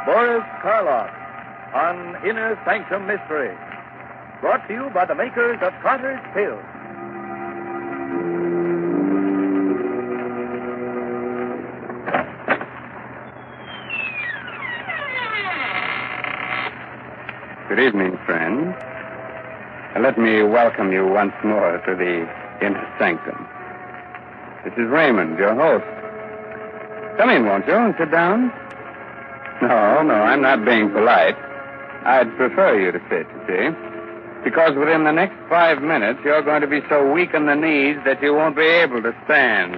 Boris Karloff on Inner Sanctum Mystery. Brought to you by the makers of Carter's Pills. Good evening, friends. Let me welcome you once more to the Inner Sanctum. This is Raymond, your host. Come in, won't you, and sit down? No, I'm not being polite. I'd prefer you to sit, you see. Because within the next 5 minutes, you're going to be so weak in the knees that you won't be able to stand.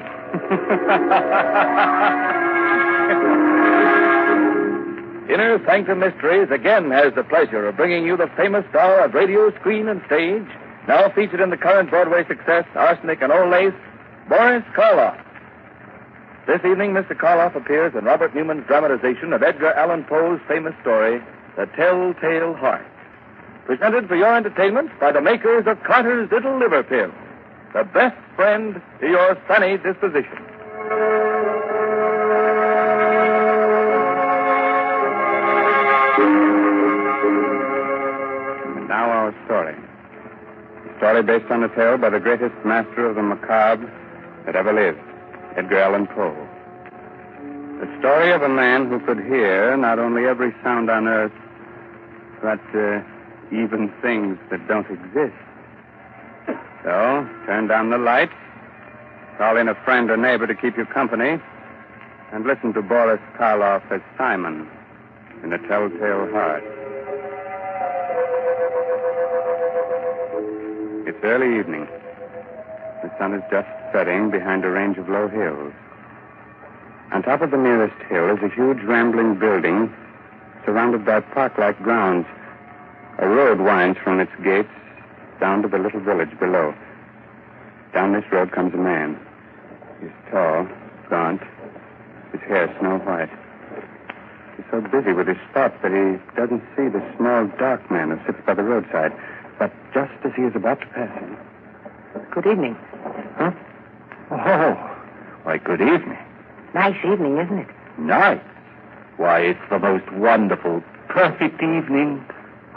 Inner Sanctum Mysteries again has the pleasure of bringing you the famous star of radio, screen, and stage, now featured in the current Broadway success, Arsenic and Old Lace, Boris Karloff. This evening, Mr. Karloff appears in Robert Newman's dramatization of Edgar Allan Poe's famous story, The Telltale Heart. Presented for your entertainment by the makers of Carter's Little Liver Pill, the best friend to your sunny disposition. And now our story. A story based on a tale by the greatest master of the macabre that ever lived, Edgar Allan Poe. The story of a man who could hear not only every sound on earth, but even things that don't exist. So, turn down the lights, call in a friend or neighbor to keep you company, and listen to Boris Karloff as Simon in The Telltale Heart. It's early evening. The sun is just setting behind a range of low hills. On top of the nearest hill is a huge rambling building surrounded by park-like grounds. A road winds from its gates down to the little village below. Down this road comes a man. He's tall, gaunt, his hair snow white. He's so busy with his thoughts that he doesn't see the small, dark man who sits by the roadside. But just as he is about to pass him... Good evening. Huh? Oh, why, good evening. Nice evening, isn't it? Nice? Why, it's the most wonderful, perfect evening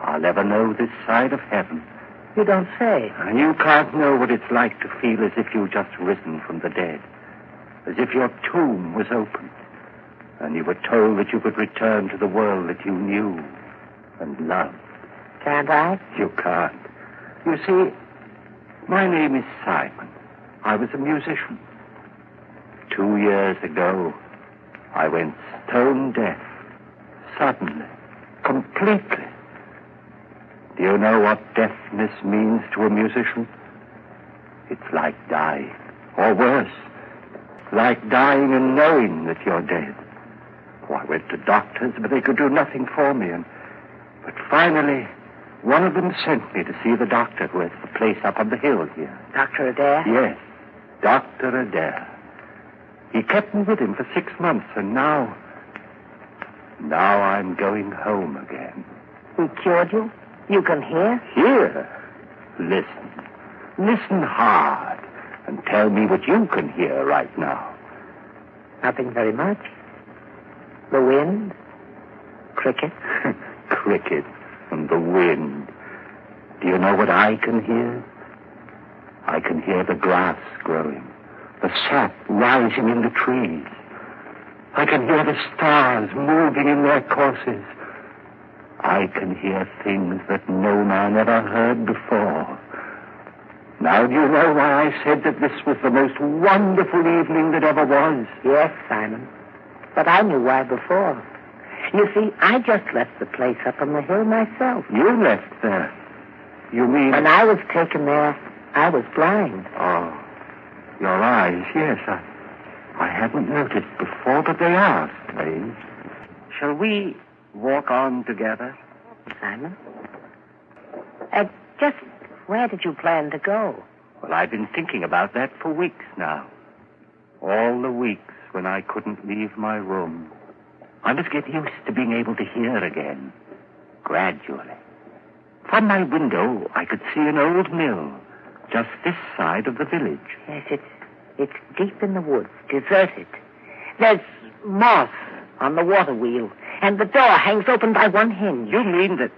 I'll ever know this side of heaven. You don't say. You can't know what it's like to feel as if you've just risen from the dead. As if your tomb was opened, and you were told that you could return to the world that you knew and loved. Can't I? You can't. You see, my name is Simon. I was a musician. 2 years ago, I went stone deaf. Suddenly. Completely. Do you know what deafness means to a musician? It's like dying. Or worse. Like dying and knowing that you're dead. Oh, I went to doctors, but they could do nothing for me. But finally, one of them sent me to see the doctor who has the place up on the hill here. Dr. Adair? Yes, Dr. Adair. He kept me with him for 6 months, and now I'm going home again. He cured you? You can hear? Hear? Listen. Listen hard, and tell me what you can hear right now. Nothing very much. The wind? Cricket? Cricket and the wind. Do you know what I can hear? I can hear the grass growing, the sap rising in the trees. I can hear the stars moving in their courses. I can hear things that no man ever heard before. Now, do you know why I said that this was the most wonderful evening that ever was? Yes, Simon. But I knew why before. You see, I just left the place up on the hill myself. You left there? You mean... When I was taken there, I was blind. Oh, your eyes, yes. I hadn't noticed before, but they are strange. Shall we walk on together? Simon? Just where did you plan to go? Well, I've been thinking about that for weeks now. All the weeks when I couldn't leave my room. I must get used to being able to hear again, gradually. From my window, I could see an old mill, just this side of the village. Yes, it's deep in the woods, deserted. There's moss on the water wheel. And the door hangs open by one hinge. You mean that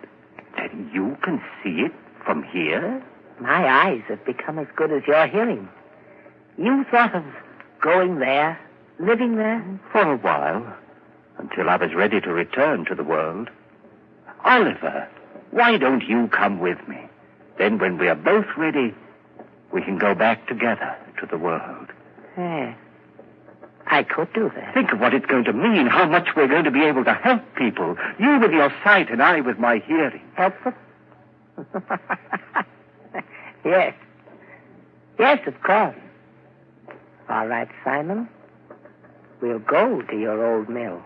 you can see it from here? My eyes have become as good as your hearing. You thought of going there, living there? For a while, until I was ready to return to the world. Oliver, why don't you come with me? Then when we are both ready, we can go back together to the world. Yeah. I could do that. Think of what it's going to mean, how much we're going to be able to help people. You with your sight and I with my hearing. Help them? Yes. Yes, of course. All right, Simon. We'll go to your old mill.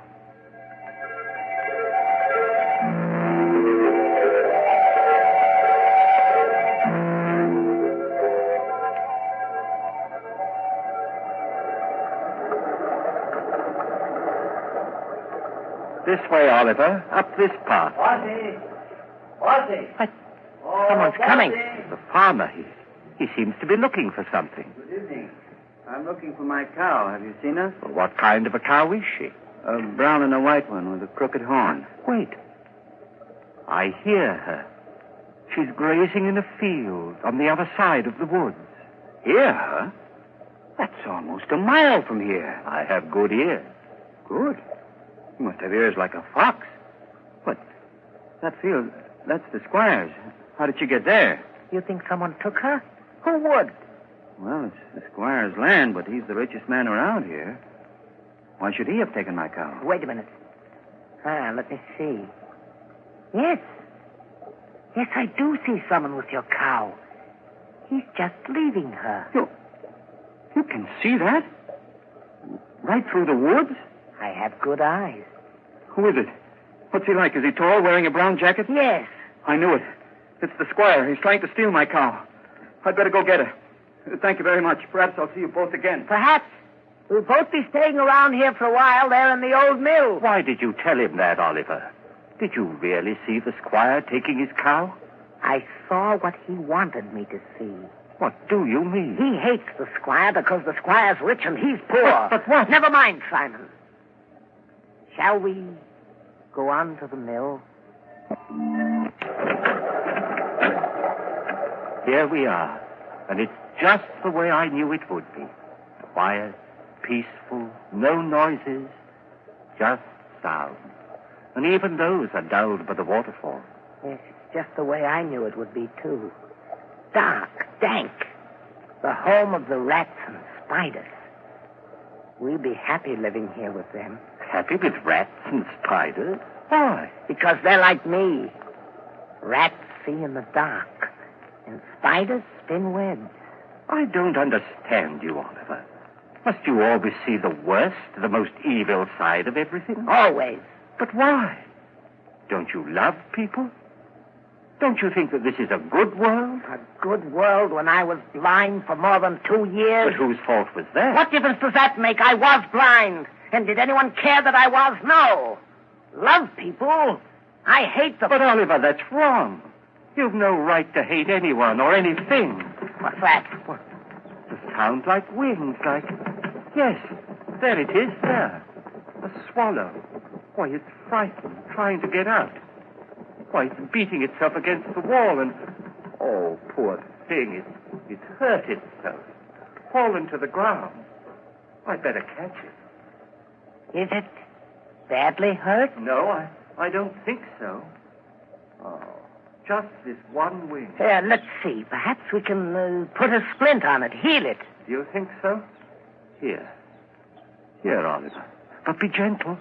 This way, Oliver. Up this path. What? What? Someone's coming. The farmer, he seems to be looking for something. Good evening. I'm looking for my cow. Have you seen her? Well, what kind of a cow is she? A brown and a white one with a crooked horn. Wait. I hear her. She's grazing in a field on the other side of the woods. Hear her? That's almost a mile from here. I have good ears. Good. You must have ears like a fox. But that field, that's the squire's. How did you get there? You think someone took her? Who would? Well, it's the squire's land, but he's the richest man around here. Why should he have taken my cow? Wait a minute. Let me see. Yes. Yes, I do see someone with your cow. He's just leaving her. You can see that? Right through the woods? I have good eyes. Who is it? What's he like? Is he tall, wearing a brown jacket? Yes. I knew it. It's the squire. He's trying to steal my cow. I'd better go get her. Thank you very much. Perhaps I'll see you both again. Perhaps. We'll both be staying around here for a while there in the old mill. Why did you tell him that, Oliver? Did you really see the squire taking his cow? I saw what he wanted me to see. What do you mean? He hates the squire because the squire's rich and he's poor. But what? Never mind, Simon. Shall we go on to the mill? Here we are. And it's just the way I knew it would be. Quiet, peaceful, no noises, just sound. And even those are dulled by the waterfall. Yes, it's just the way I knew it would be, too. Dark, dank. The home of the rats and spiders. We'll be happy living here with them. Happy with rats and spiders? Why? Because they're like me. Rats see in the dark, and spiders spin webs. I don't understand you, Oliver. Must you always see the worst, the most evil side of everything? Always. But why? Don't you love people? Don't you think that this is a good world? A good world when I was blind for more than 2 years. But whose fault was that? What difference does that make? I was blind. And did anyone care that I was? No. Love people. I hate them. But, Oliver, that's wrong. You've no right to hate anyone or anything. What's that? What? It sounds like wings, like... Yes, there it is, there. A swallow. Why, it's frightened, trying to get out. Why, it's beating itself against the wall and... Oh, poor thing, it's hurt itself. Fallen to the ground. I'd better catch it. Is it badly hurt? No, I don't think so. Oh, just this one wing. Let's see. Perhaps we can put a splint on it, heal it. Do you think so? Here, Oliver. But be gentle.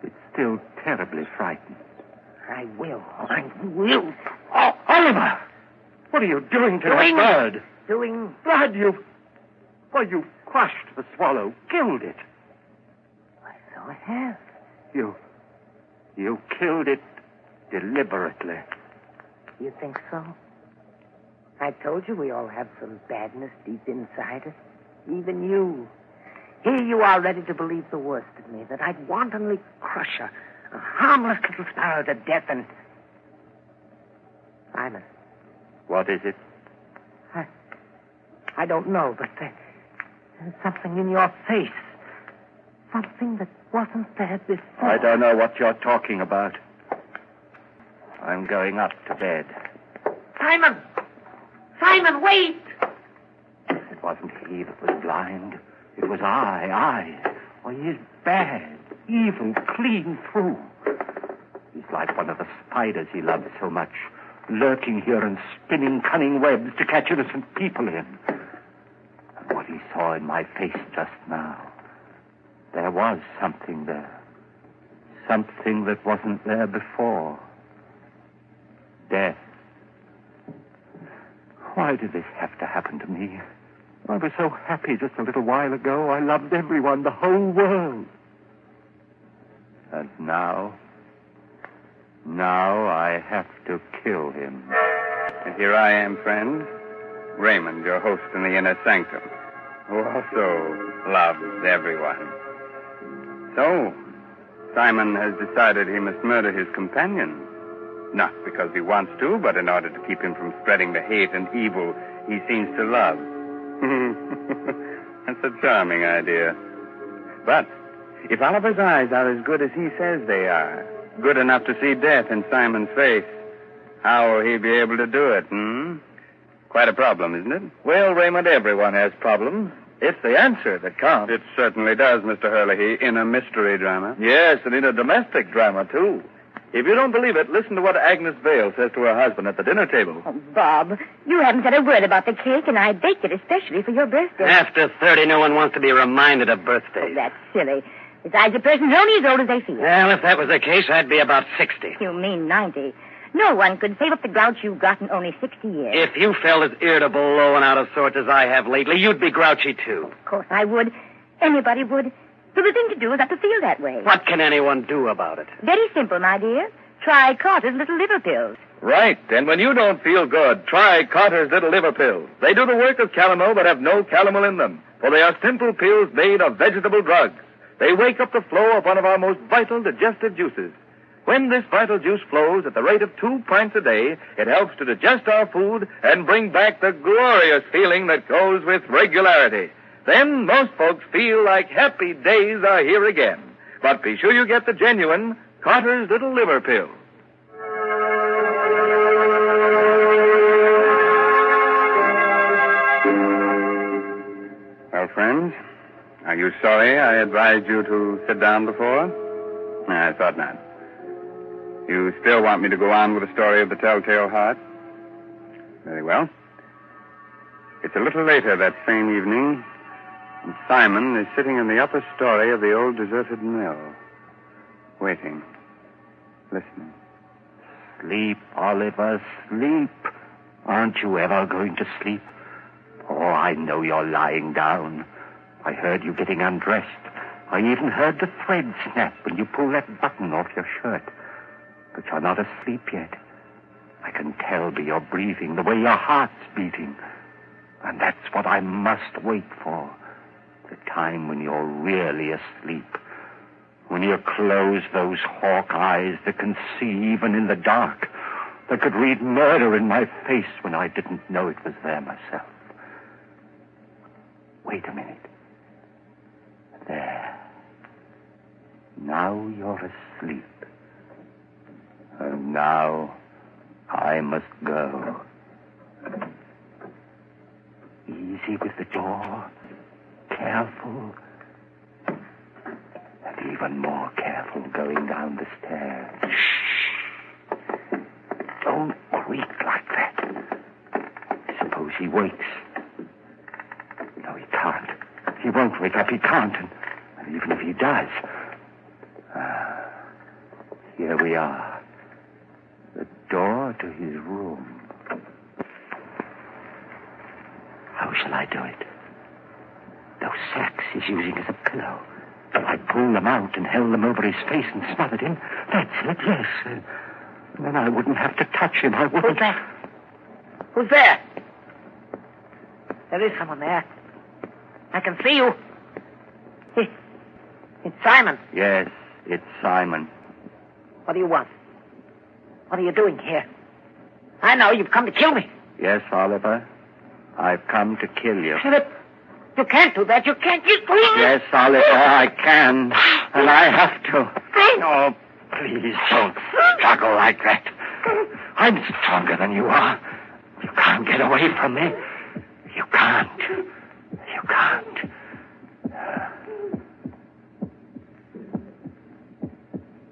It's still terribly frightened. I will. Oh, Oliver! What are you doing to that bird? Doing... Blood, you've crushed the swallow, killed it. Why, so I have. You killed it deliberately. You think so? I told you we all have some badness deep inside us. Even you. Here you are ready to believe the worst of me, that I'd wantonly crush a harmless little sparrow to death and... Simon. What is it? I don't know, but there's something in your face. something that wasn't there before. I don't know what you're talking about. I'm going up to bed. Simon! Simon, wait! It wasn't he that was blind. It was I. Oh, he is bad, evil, clean through. He's like one of the spiders he loves so much, lurking here and spinning cunning webs to catch innocent people in. And what he saw in my face just now, there was something there. Something that wasn't there before. Death. Why did this have to happen to me? I was so happy just a little while ago. I loved everyone, the whole world. And now I have to kill him. And here I am, friend, Raymond, your host in the inner sanctum, who also loves everyone. So, Simon has decided he must murder his companion. Not because he wants to, but in order to keep him from spreading the hate and evil he seems to love. That's a charming idea. But if Oliver's eyes are as good as he says they are, good enough to see death in Simon's face, how will he be able to do it, Quite a problem, isn't it? Well, Raymond, everyone has problems. It's the answer that counts. It certainly does, Mr. Hurley, in a mystery drama. Yes, and in a domestic drama, too. If you don't believe it, listen to what Agnes Vale says to her husband at the dinner table. Oh, Bob, you haven't said a word about the cake, and I baked it especially for your birthday. After 30, no one wants to be reminded of birthdays. Oh, that's silly. Besides, a person's only as old as they feel. Well, if that was the case, I'd be about 60. You mean 90. No one could save up the grouch you've got in only 60 years. If you felt as irritable, low, and out of sorts as I have lately, you'd be grouchy, too. Of course I would. Anybody would. So the thing to do is not to feel that way. What can anyone do about it? Very simple, my dear. Try Carter's little liver pills. Right, and when you don't feel good, try Carter's little liver pills. They do the work of calomel but have no calomel in them, for they are simple pills made of vegetable drugs. They wake up the flow of one of our most vital digestive juices. When this vital juice flows at the rate of 2 pints a day, it helps to digest our food and bring back the glorious feeling that goes with regularity. Then most folks feel like happy days are here again. But be sure you get the genuine Carter's little liver pill. Well, friends, are you sorry I advised you to sit down before? I thought not. You still want me to go on with the story of the Telltale Heart? Very well. It's a little later that same evening, and Simon is sitting in the upper story of the old deserted mill, waiting, listening. Sleep, Oliver, sleep. Aren't you ever going to sleep? Oh, I know you're lying down. I heard you getting undressed. I even heard the thread snap when you pulled that button off your shirt. But you're not asleep yet. I can tell by your breathing, the way your heart's beating. And that's what I must wait for. The time when you're really asleep. When you close those hawk eyes that can see even in the dark. That could read murder in my face when I didn't know it was there myself. Wait a minute. There. Now you're asleep. And now I must go. Easy with the door. Careful. And even more careful going down the stairs. Shh. Don't creak like that. Suppose he wakes. No, he can't. He won't wake up. He can't. And even if he does... here we are. The door to his room. How shall I do it? Those sacks he's using as a pillow. If I pulled them out and held them over his face and smothered him, that's it, yes. And then I wouldn't have to touch him. I wouldn't. Who's there? Who's there? There is someone there. I can see you. It's Simon. Yes, it's Simon. What do you want? What are you doing here? I know you've come to kill me. Yes, Oliver. I've come to kill you. Philip! You can't do that. You can't. You please. Yes, Oliver, I can. And I have to. Oh, please don't struggle like that. I'm stronger than you are. You can't get away from me. You can't. You can't.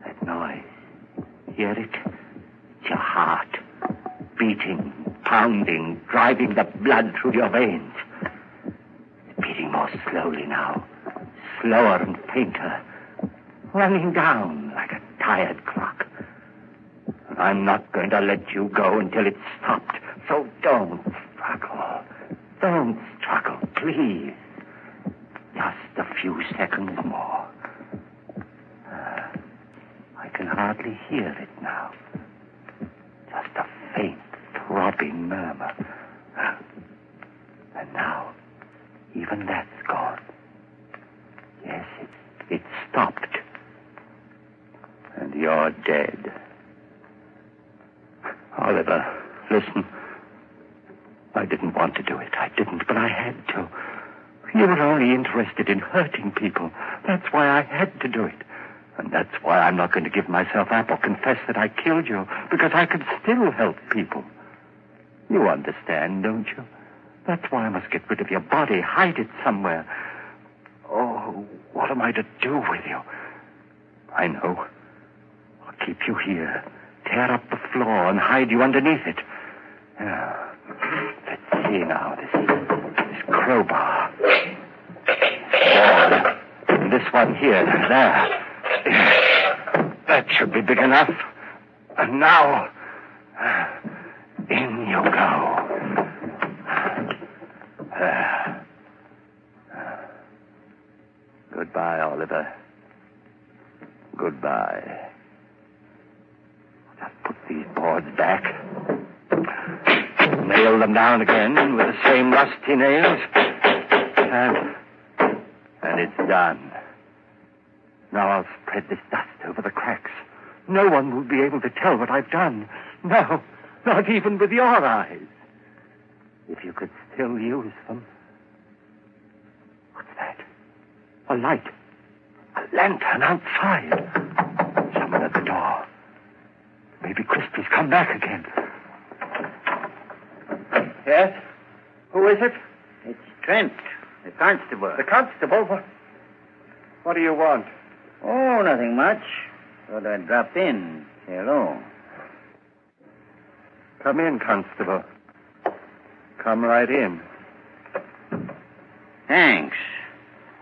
That noise. Hear it? It's your heart. Beating, pounding, driving the blood through your veins. It's beating more slowly now. Slower and fainter. Running down like a tired clock. I'm not going to let you go until it's stopped. So don't struggle. Don't struggle, please. Just a few seconds more. I can hardly hear it now. Just a faint, throbbing murmur. And now, even that's gone. Yes, it stopped. And you're dead. Oliver, listen. I didn't want to do it. I didn't, but I had to. You were only interested in hurting people. That's why I had to do it. And that's why I'm not going to give myself up or confess that I killed you, because I can still help people. You understand, don't you? That's why I must get rid of your body, hide it somewhere. Oh, what am I to do with you? I know. I'll keep you here, tear up the floor and hide you underneath it. Let's see now, this crowbar. Ball. And this one here, there. That should be big enough. And now, in you go. Goodbye, Oliver. Goodbye. Just put these boards back. Nail them down again with the same rusty nails. And it's done. Now I'll spread this dust over the cracks. No one will be able to tell what I've done. No, not even with your eyes. If you could still use them. What's that? A light. A lantern outside. Someone at the door. Maybe Christie's come back again. Yes? Who is it? It's Trent, the constable. The constable? What do you want? Oh, nothing much. Thought I'd drop in. Say hello. Come in, constable. Come right in. Thanks.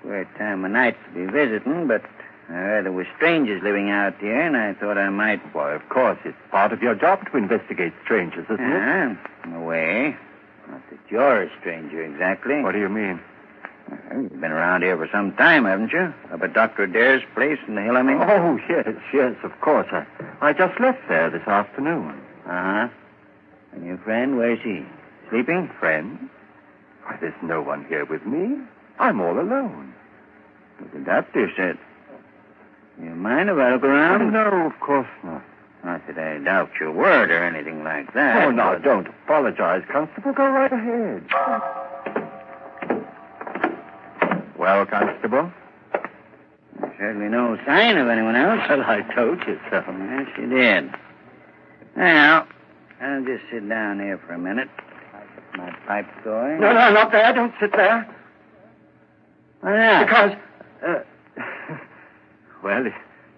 Queer time of night to be visiting, but I heard there were strangers living out here, and I thought I might... Why, of course, it's part of your job to investigate strangers, isn't it? In a way. Not that you're a stranger, exactly. What do you mean? Well, you've been around here for some time, haven't you? Up at Dr. Adair's place in the hill, I mean? Oh, yes, of course. I just left there this afternoon. Uh-huh. And your friend, where's he? Sleeping? Friend? Why, there's no one here with me. I'm all alone. But the doctor said... You mind if I look around? No, of course not. Not that I doubt your word or anything like that. Oh, no, don't apologize, Constable. Go right ahead. Well, Constable? There's certainly no sign of anyone else. Well, I told you so. Yes, you did. Now, I'll just sit down here for a minute. I'll get my pipe going. No, not there. Don't sit there. Why not? Because, well,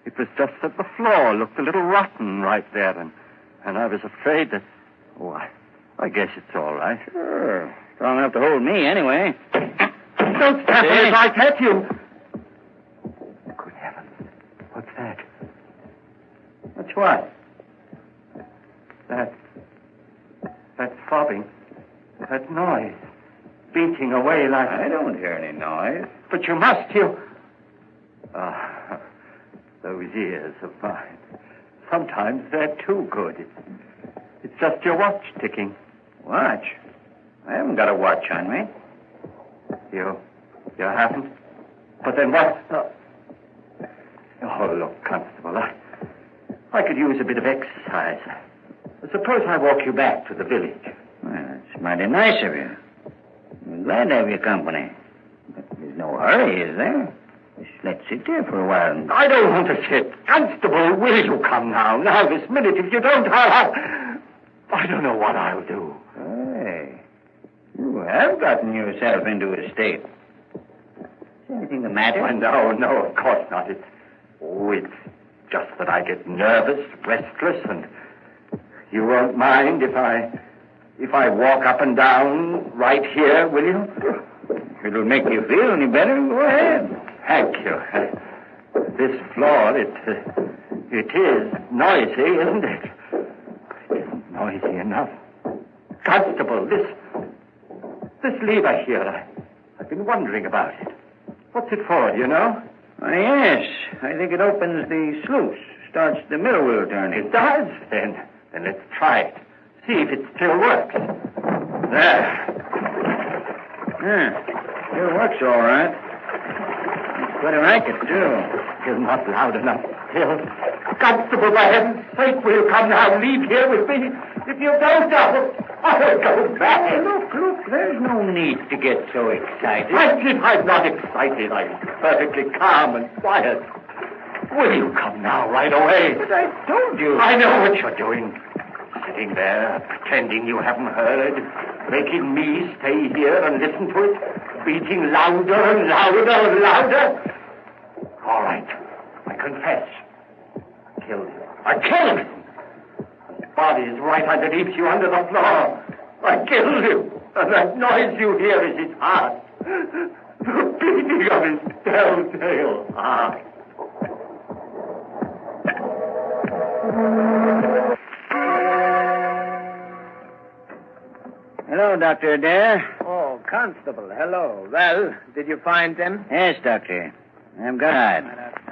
it was just that the floor looked a little rotten right there, and I was afraid that... Oh, I guess it's all right. Sure. Strong enough to hold me, anyway. Don't stop me if I pet you. Good heavens. What's that? What's what? That throbbing. That noise. Beating away like... I don't hear any noise. But you must, you... Those ears of mine. Sometimes they're too good. It's just your watch ticking. Watch? I haven't got a watch on me. You haven't? But then what? Oh, look, Constable, I could use a bit of exercise. Suppose I walk you back to the village. Well, that's mighty nice of you. I'm glad to have your company. hurry, is there? Just let's sit there for a while. I don't want to sit. Constable, will you come now? Now, this minute. If you don't, I don't know what I'll do. Hey, you have gotten yourself into a state. Is anything the matter? No, of course not. It's just that I get nervous, restless, and you won't mind if I walk up and down right here, will you? If it'll make you feel any better, go ahead. Thank you. This floor, it is noisy, isn't it? It isn't noisy enough. Constable, this lever here, I've been wondering about it. What's it for, you know? Yes, I think it opens the sluice, starts the middle wheel turning. It does? Then let's try it. See if it still works. There. Yeah, still works all right. It's quite a racket, too. Still not loud enough. Still. Constable, for heaven's sake, will you come now? Leave here with me. If you don't, I'll go back. Hey, look, there's no need to get so excited. I'm not excited. I'm perfectly calm and quiet. Will you come now, right away? But I told you. I know what you're doing. Sitting there, pretending you haven't heard, making me stay here and listen to it, beating louder and louder and louder. All right, I confess. I killed him. I killed him. His body is right underneath you, under the floor. I killed him. And that noise you hear is his heart. The beating of his telltale heart. Hello, Dr. Adair. Oh, Constable, hello. Well, did you find them? Yes, Doctor. I'm glad.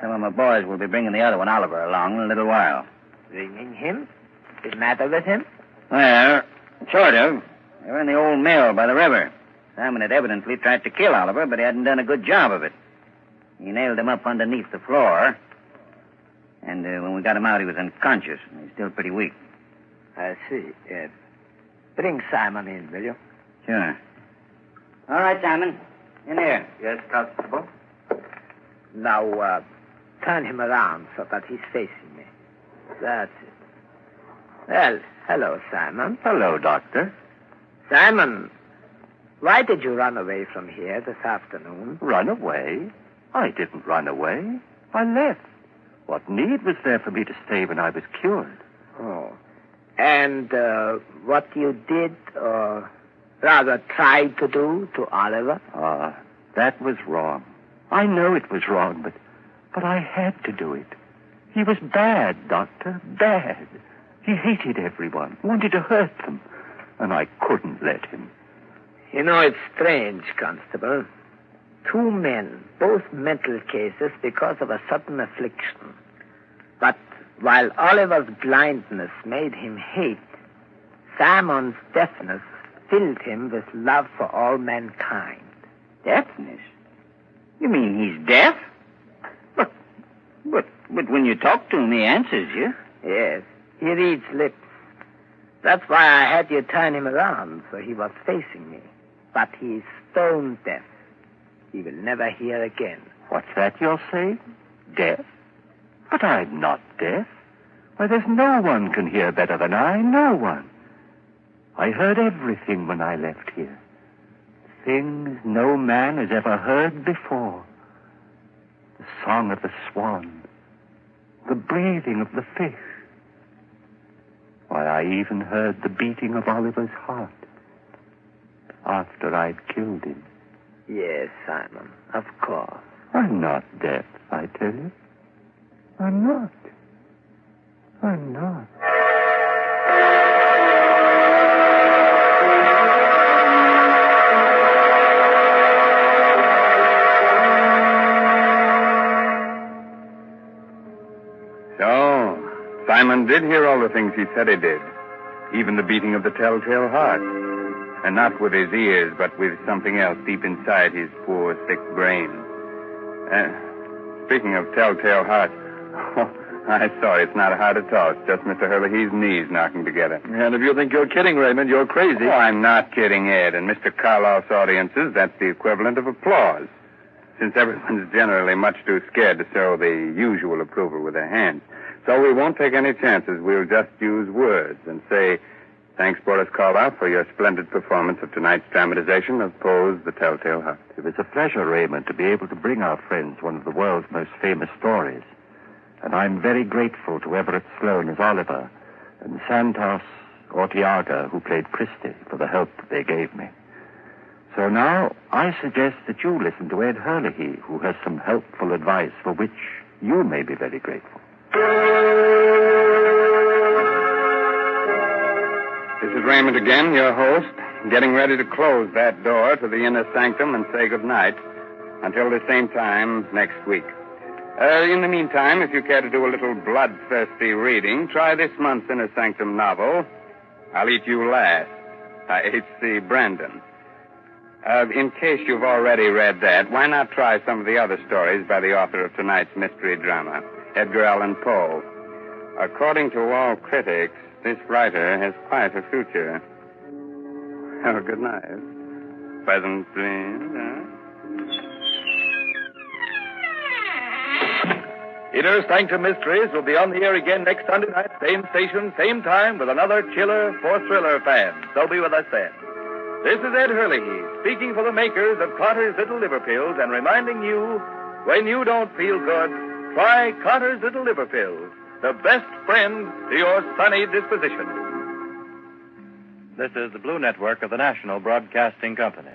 Some of my boys will be bringing the other one, Oliver, along in a little while. Bringing him? What's the matter with him? Well, sort of. They were in the old mill by the river. Simon had evidently tried to kill Oliver, but he hadn't done a good job of it. He nailed him up underneath the floor. And when we got him out, he was unconscious. He's still pretty weak. I see. Bring Simon in, will you? Sure. All right, Simon. In here. Yes, Constable? Now, turn him around so that he's facing me. That's it. Well, hello, Simon. Hello, Doctor. Simon, why did you run away from here this afternoon? Run away? I didn't run away. I left. What need was there for me to stay when I was cured? Oh. And what you did, or rather tried to do to Oliver? That was wrong. I know it was wrong, but I had to do it. He was bad, Doctor, bad. He hated everyone, wanted to hurt them, and I couldn't let him. You know, it's strange, Constable. 2 men, both mental cases because of a sudden affliction. But while Oliver's blindness made him hate, Simon's deafness filled him with love for all mankind. Deafness? You mean he's deaf? But when you talk to him, he answers you. Yes, he reads lips. That's why I had you turn him around, so he was facing me. But he's stone deaf. He will never hear again. What's that you're saying? Deaf? But I'm not deaf. Why, there's no one can hear better than I. No one. I heard everything when I left here. Things no man has ever heard before. The song of the swan. The breathing of the fish. Why, I even heard the beating of Oliver's heart. After I'd killed him. Yes, Simon, of course. I'm not deaf, I tell you. I'm not. I'm not. So, Simon did hear all the things he said he did. Even the beating of the telltale heart. And not with his ears, but with something else deep inside his poor, sick brain. Speaking of telltale heart, I'm sorry, it's not a heart at all. It's just Mr. Hurley's knees knocking together. And if you think you're kidding, Raymond, you're crazy. Oh, I'm not kidding, Ed. In Mr. Karloff's audiences, that's the equivalent of applause. since everyone's generally much too scared to show the usual approval with their hands. So we won't take any chances. We'll just use words and say, thanks, Boris Karloff, for your splendid performance of tonight's dramatization of Poe's The Telltale Heart. It was a pleasure, Raymond, to be able to bring our friends one of the world's most famous stories. And I'm very grateful to Everett Sloane as Oliver and Santos Ortiaga, who played Christie, for the help that they gave me. So now I suggest that you listen to Ed Hurley, who has some helpful advice for which you may be very grateful. This is Raymond again, your host, getting ready to close that door to the inner sanctum and say goodnight until the same time next week. In the meantime, if you care to do a little bloodthirsty reading, try this month's Inner Sanctum novel, I'll Eat You Last, by H.C. Brandon. In case you've already read that, why not try some of the other stories by the author of tonight's mystery drama, Edgar Allan Poe? According to all critics, this writer has quite a future. Oh, good night. Pleasant dreams, Inner Sanctum Mysteries will be on the air again next Sunday night, same station, same time, with another chiller for thriller fans. So be with us then. This is Ed Hurley, speaking for the makers of Carter's Little Liver Pills and reminding you, when you don't feel good, try Carter's Little Liver Pills, the best friend to your sunny disposition. This is the Blue Network of the National Broadcasting Company.